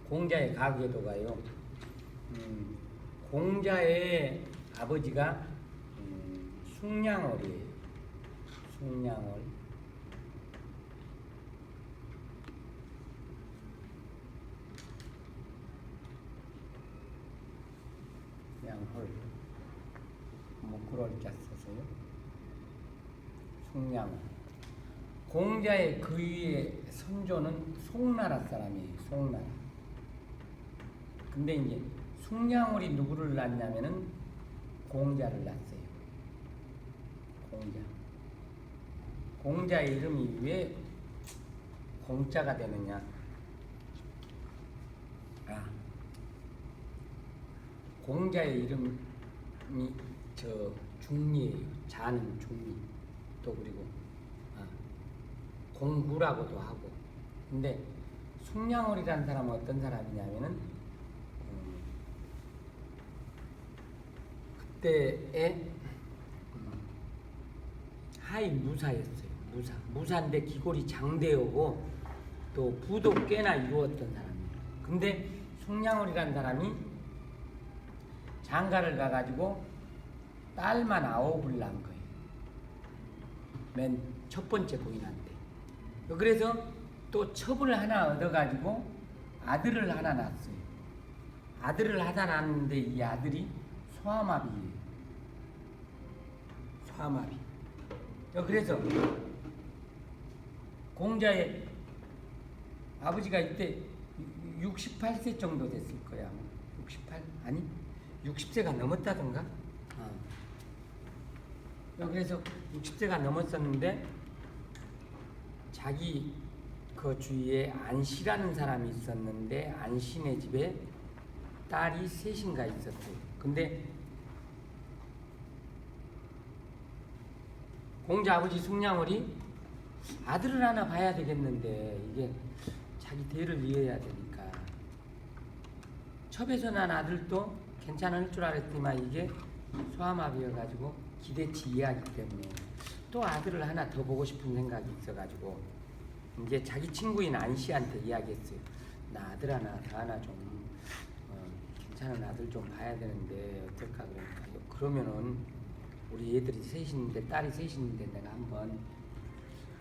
공자의 가계도가요. 공자의 아버지가 숭냥월이에요. 숭냥월. 숭냥월. 뭐 그럴 자 써서요. 숭냥월. 공자의 그 위에 선조는 송나라 사람이에요. 송나라. 근데 이제 숭냥월이 누구를 낳냐면은 공자를 낳았어요. 공자. 공자의 이름이 왜 공자가 되느냐? 공자의 이름이 중리예요. 자는 중리. 또 그리고 공구라고도 하고. 근데 숭냥월이라는 사람은 어떤 사람이냐면은 그때의 하이 무사였어요. 무사인데 기골이 장대하고 또 부도 꽤나 이루었던 사람이에요. 근데 숭냥월이라는 사람이 장가를 가가지고 딸만 9을 낳은 거예요. 맨 첫 번째 부인한테. 그래서 또 첩을 하나 얻어가지고 아들을 하나 낳았어요. 아들을 하나 낳았는데 이 아들이 소아마비예요. 소아마비. 그래서 공자의 아버지가 이때 68세 정도 됐을 거야. 68? 아니 60세가 넘었다던가? 그래서 60세가 넘었었는데 자기 그 주위에 안씨라는 사람이 있었는데 안씨네 집에 딸이 셋인가 있었어요. 근데 공자 아버지 숭냥월이 아들을 하나 봐야 되겠는데 이게 자기 대를 이어야 되니까 첩에서 난 아들도 괜찮을 줄 알았지만 이게 소아마비여가지고 기대치 이해하기 때문에 또 아들을 하나 더 보고 싶은 생각이 있어가지고 이제 자기 친구인 안씨한테 이야기했어요. 나 아들 하나 더 하나 좀 괜찮은 아들 좀 봐야 되는데 어떨까. 그러니까 그러면은 우리 애들이 셋인데 딸이 셋인데 내가 한번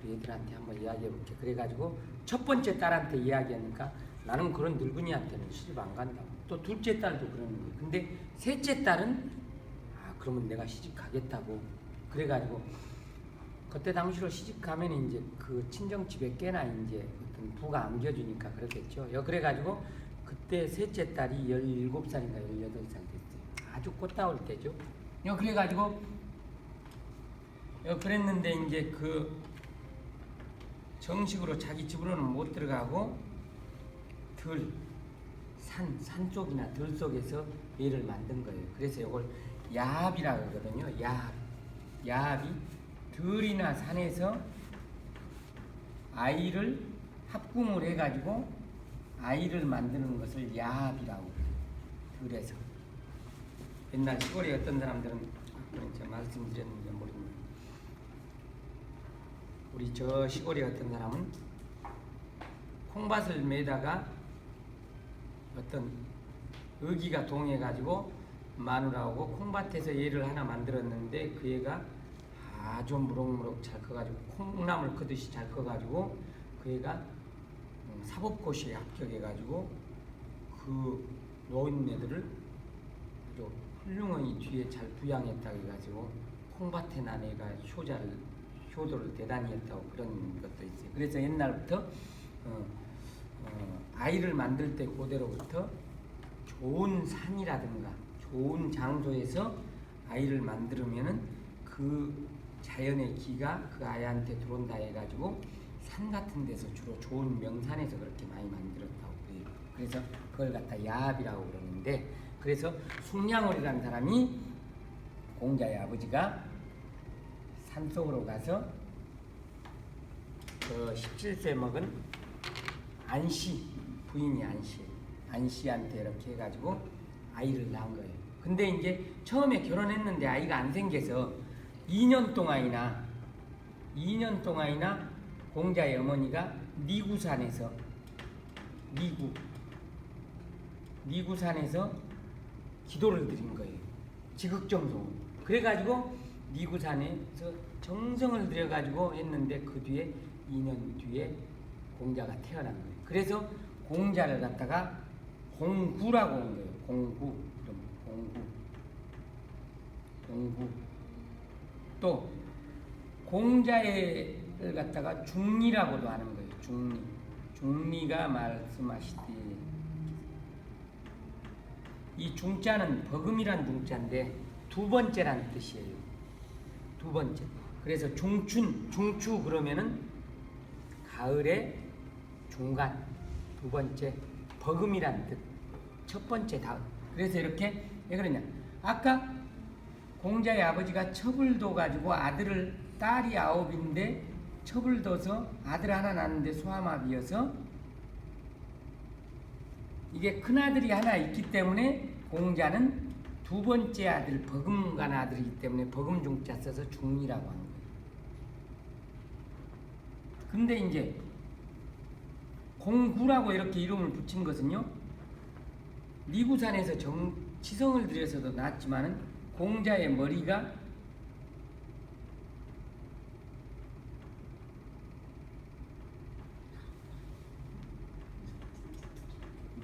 우리 애들한테 한번 이야기해볼게. 그래가지고 첫 번째 딸한테 이야기하니까 나는 그런 늙은이한테는 시집 안 간다고. 또 둘째 딸도 그러는 거예요. 근데 셋째 딸은 그러면 내가 시집 가겠다고. 그래가지고 그때 당시로 시집 가면 이제 그 친정집에 꽤나 이제 어떤 부가 안겨주니까 그렇겠죠. 그래가지고 그때 셋째 딸이 17살인가 18살 됐어요. 아주 꽃다울 때죠. 그래가지고 그랬는데 이제 그 정식으로 자기 집으로는 못 들어가고 산 쪽이나 들 속에서 애를 만든 거예요. 그래서 이걸 야합이라고 하거든요. 야합이 들이나 산에서 아이를 합궁을 해가지고 아이를 만드는 것을 야합이라고 해요. 들에서. 옛날 시골에 어떤 사람들은 제가 말씀드렸는지 모릅니다. 우리 저 시골에 어떤 사람은 콩밭을 매다가 어떤 의기가 동해가지고 마누라하고 콩밭에서 얘를 하나 만들었는데 그 얘가 아주 무럭무럭 잘 커가지고 콩나물 크듯이 잘 커가지고 그 얘가 사법고시에 합격해가지고 그 노인네들을 아주 훌륭하게 뒤에 잘 부양했다고 해가지고 콩밭에 난 애가 효도를 대단히 했다고 그런 것도 있어요. 그래서 옛날부터 아이를 만들 때 그대로부터 좋은 산이라든가 좋은 장소에서 아이를 만들면은 그 자연의 기가 그 아이한테 들어온다 해가지고 산 같은 데서 주로 좋은 명산에서 그렇게 많이 만들었다고 그래요. 그래서 그걸 갖다 야합이라고 그러는데, 그래서 숭냥월이라는 사람이 공자의 아버지가 산속으로 가서 그 17세 먹은 안씨, 부인이 안씨한테 이렇게 해가지고 아이를 낳은 거예요. 근데 이제 처음에 결혼했는데 아이가 안 생겨서 2년 동안이나 공자의 어머니가 니구산에서 니구산에서 기도를 드린 거예요. 지극정성. 그래가지고 니구산에서 정성을 들여가지고 했는데 그 뒤에 2년 뒤에 공자가 태어난 거예요. 그래서 공자를 갖다가 공구라고 한 거예요. 공구. 공구. 또 공자를 갖다가 중리라고도 하는 거예요. 중리가 말씀하시되 이 중자는 버금이란 중자인데 두 번째란 뜻이에요. 두 번째. 그래서 중추 그러면은 가을의 중간, 두 번째 버금이란 뜻, 첫 번째 다음. 그래서 이렇게 왜 그러냐? 아까 공자의 아버지가 첩을 둬가지고 딸이 9인데 첩을 둬서 아들 하나 낳는데 소아마비여서 이게 큰아들이 하나 있기 때문에 공자는 두 번째 아들 버금간 아들이기 때문에 버금중자 써서 중이라고 하는 거예요. 근데 이제 공구라고 이렇게 이름을 붙인 것은요, 니구산에서 치성을 들여서도 낳았지만은 공자의 머리가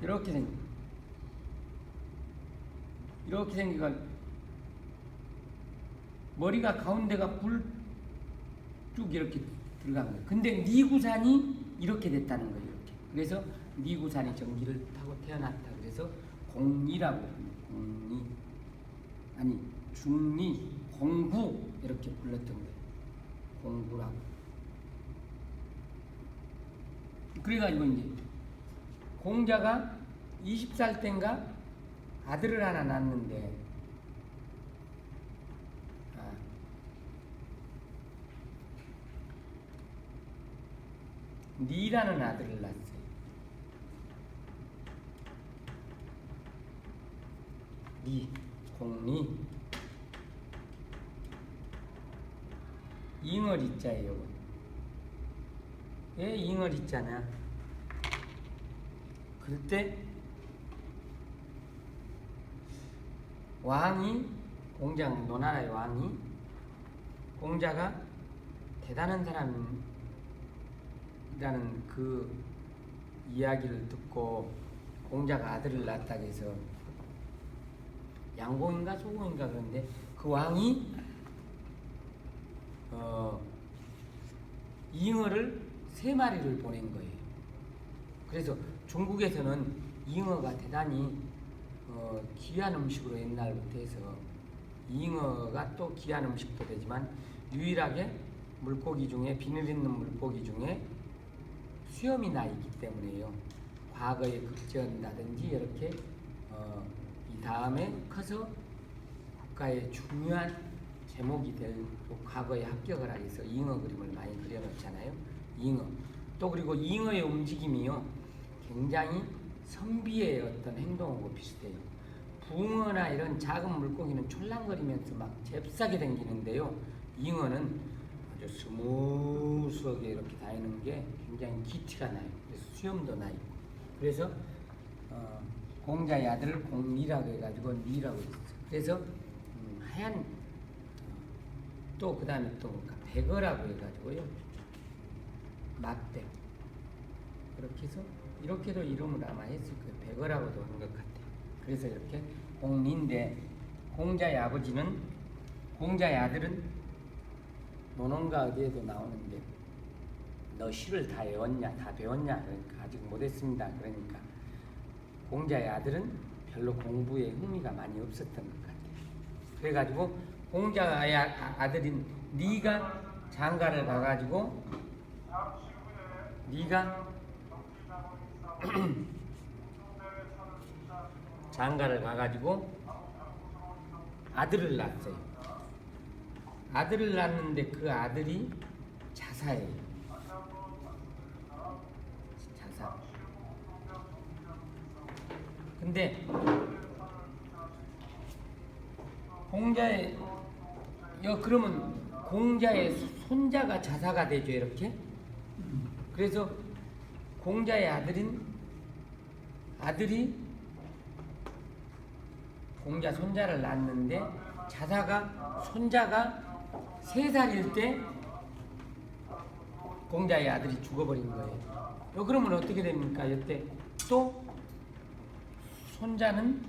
이렇게 생기가 머리가 가운데가 쭉 이렇게 들어간 거예요. 근데 니구산이 이렇게 됐다는 거예요. 이렇게. 그래서 니구산이 전기를 타고 태어났다. 그래서 공리라고 중리, 공구 이렇게 불렀던 거예요. 공구라고. 그래가지고 이제 공자가 20살 때인가 아들을 하나 낳았는데 니라는 아들을 낳았어요. 공리. 잉어리자예요. 왜 잉어리자냐? 그때 왕이 노나라의 왕이 공자가 대단한 사람이라는 그 이야기를 듣고 공자가 아들을 낳았다고 해서 양공인가 소공인가 그런데 그 왕이 잉어를 3마리를 보낸 거예요. 그래서 중국에서는 잉어가 대단히 귀한 음식으로 옛날부터 해서 잉어가 또 귀한 음식도 되지만 유일하게 물고기 중에 비늘 있는 물고기 중에 수염이 나 있기 때문에요. 과거에 급제한다든지 이렇게 이 다음에 커서 국가의 중요한 제목이 될 과거에 합격을 하기 위해서 잉어 그림을 많이 그려놓잖아요. 잉어. 또 그리고 잉어의 움직임이요. 굉장히 선비의 어떤 행동하고 비슷해요. 붕어나 이런 작은 물고기는 촐랑거리면서 막 잽싸게 다니는데요. 잉어는 아주 스무스하게 이렇게 다니는 게 굉장히 기티가 나요. 그래서 수염도 나 있고. 그래서 공자의 아들을 공리라고 해가지고 리라고 했어요. 그래서 하얀 또 그 다음에 또 백어라고 해가지고요. 막백. 그렇게 해서 이렇게도 이름을 아마 했을 거예요. 백어라고도 한 것 같아요. 그래서 이렇게 공리인데 공자의 아들은 논어인가 어디에도 나오는데 너 시를 다 외웠냐? 다 배웠냐? 그러니까 아직 못했습니다. 그러니까 공자의 아들은 별로 공부에 흥미가 많이 없었던 것 같아요. 그래가지고 공자의 아들인 니가 장가를 가가지고 아들을 낳았어요. 아들을 낳았는데 그 아들이 자사예요. 자사. 근데 그러면 공자의 손자가 자사가 되죠, 이렇게. 그래서 공자의 아들이 공자 손자를 낳았는데 자사가 손자가 3살일 때 공자의 아들이 죽어버린 거예요. 그러면 어떻게 됩니까? 이때 또 손자는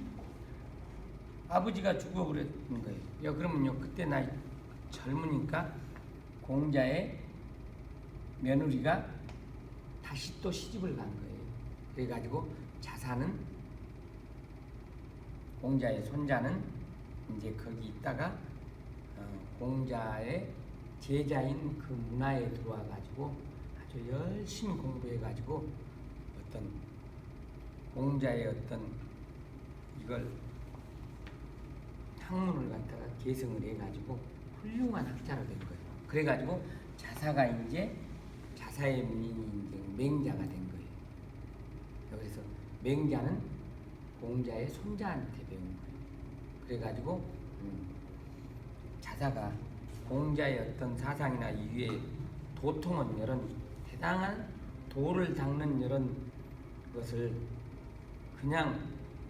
아버지가 죽어버린 거예요. 그러면요 그때 나이 젊으니까 공자의 며느리가 다시 또 시집을 간 거예요. 그래가지고 자사는 공자의 손자는 이제 거기 있다가 공자의 제자인 그 문화에 들어와가지고 아주 열심히 공부해가지고 어떤 공자의 어떤 이걸 학문을 갖다가 계승을 해가지고 훌륭한 학자가 된 거예요. 그래가지고 자사가 이제 자사의 문인이 이제 맹자가 된 거예요. 그래서 맹자는 공자의 손자한테 배운 거예요. 그래가지고 자사가 공자의 어떤 사상이나 이외에 도통은 이런 대단한 도를 닦는 이런 것을 그냥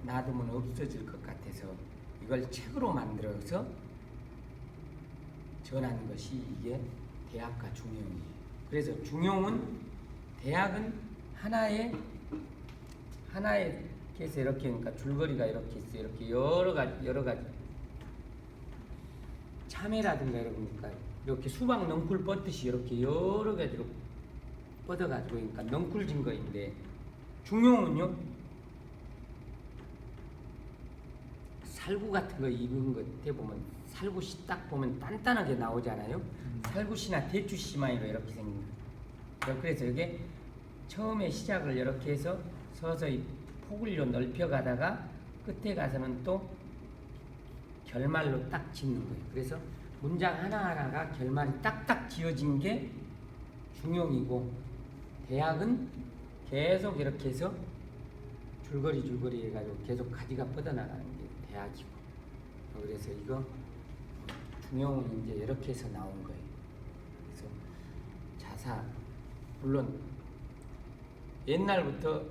놔두면 없어질 것 같아서 이걸 책으로 만들어서 전하는 것이 이게 대학과 중용이에요. 그래서 중용은 대학은 하나의 깨서 이렇게 그러니까 줄거리가 이렇게 있어요. 이렇게 여러 가지 참외라든가 이러니까 이렇게 수박 넝쿨 뻗듯이 이렇게 여러 가지로 뻗어가지고 그러니까 넝쿨진 거인데 중용은요 살구 같은 거 입은 것 때 보면 살구씨 딱 보면 단단하게 나오잖아요. 살구씨나 대추씨만이로 이렇게 생긴 거예요. 그래서 이게 처음에 시작을 이렇게 해서 서서히 폭을 넓혀가다가 끝에 가서는 또 결말로 딱 짓는 거예요. 그래서 문장 하나하나가 결말이 딱딱 지어진 게 중용이고 대학은 계속 이렇게 해서 줄거리 해가지고 계속 가지가 뻗어나가는 게 대학이고 그래서 이거 중용은 이제 이렇게 해서 나온 거예요. 그래서 자사 물론 옛날부터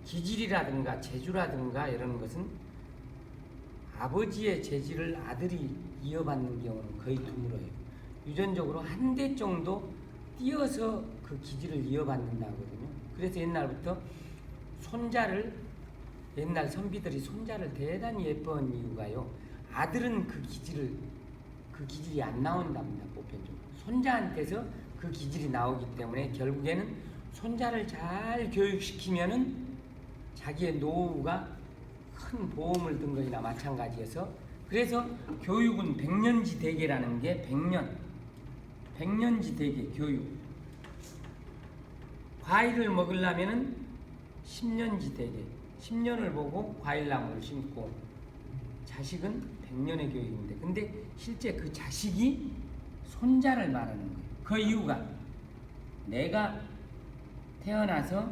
기질이라든가 재주라든가 이런 것은 아버지의 재질을 아들이 이어받는 경우는 거의 드물어요. 유전적으로 한 대 정도 띄어서 그 기질을 이어받는다 하거든요. 그래서 옛날부터 손자를 옛날 선비들이 손자를 대단히 예뻐한 이유가요. 아들은 그 기질이 안 나온답니다. 보편적으로 손자한테서 그 기질이 나오기 때문에 결국에는 손자를 잘 교육시키면은 자기의 노후가 큰 보험을 든 것이나 마찬가지여서 그래서 교육은 백년지대계라는 게 백년지대계 교육 과일을 먹으려면은 10년지대계 10년을 보고 과일나무를 심고 자식은 100년의 교육인데 근데 실제 그 자식이 손자를 말하는 거예요. 그 이유가 내가 태어나서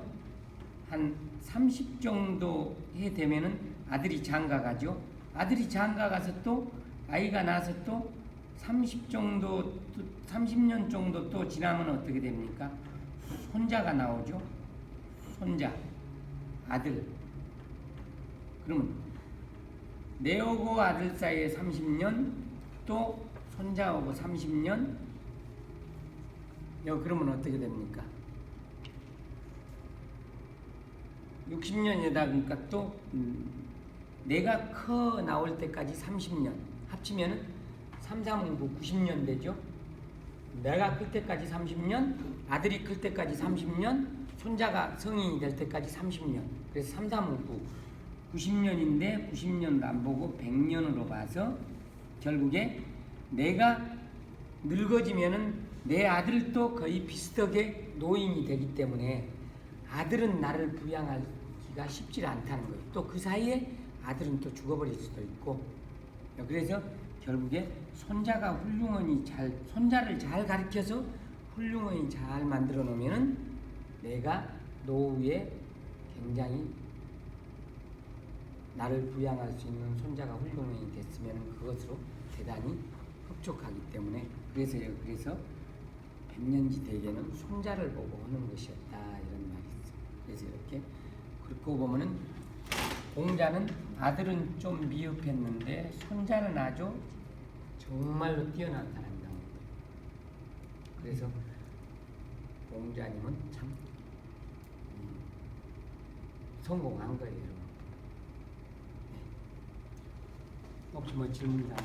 한 30 정도 해 되면은 아들이 장가가죠. 아들이 장가가서 또 아이가 나서 또 30년 정도 또 지나면 어떻게 됩니까? 손자가 나오죠. 손자, 아들. 그러면 내하고 아들 사이에 30년 또 손자하고 30년 그러면 어떻게 됩니까? 60년이다 그러니까 또 내가 커 나올 때까지 30년 합치면은 3, 3, 9, 90년 되죠. 내가 클 때까지 30년, 아들이 클 때까지 30년, 손자가 성인이 될 때까지 30년. 그래서 3, 3, 9, 90년인데 90년도 안 보고 100년으로 봐서 결국에 내가 늙어지면은 내 아들도 거의 비슷하게 노인이 되기 때문에 아들은 나를 부양하기가 쉽지 않다는 거예요. 또 그 사이에 아들은 또 죽어버릴 수도 있고 그래서 결국에 손자가 손자를 잘 가르쳐서 훌륭하니 잘 만들어 놓으면은 내가 노후에 굉장히 나를 부양할 수 있는 손자가 훌륭하니 됐으면 그것으로 대단히 흡족하기 때문에 그래서 백년지대계는 손자를 보고 하는 것이었다 이런 말이 있어요. 그래서 이렇게 그렇고 보면은 공자는 아들은 좀 미흡했는데 손자는 아주 정말로 뛰어난 사람이다. 그래서 공자님은 참 성공한 거예요. 네. 혹시 뭐 질문 다?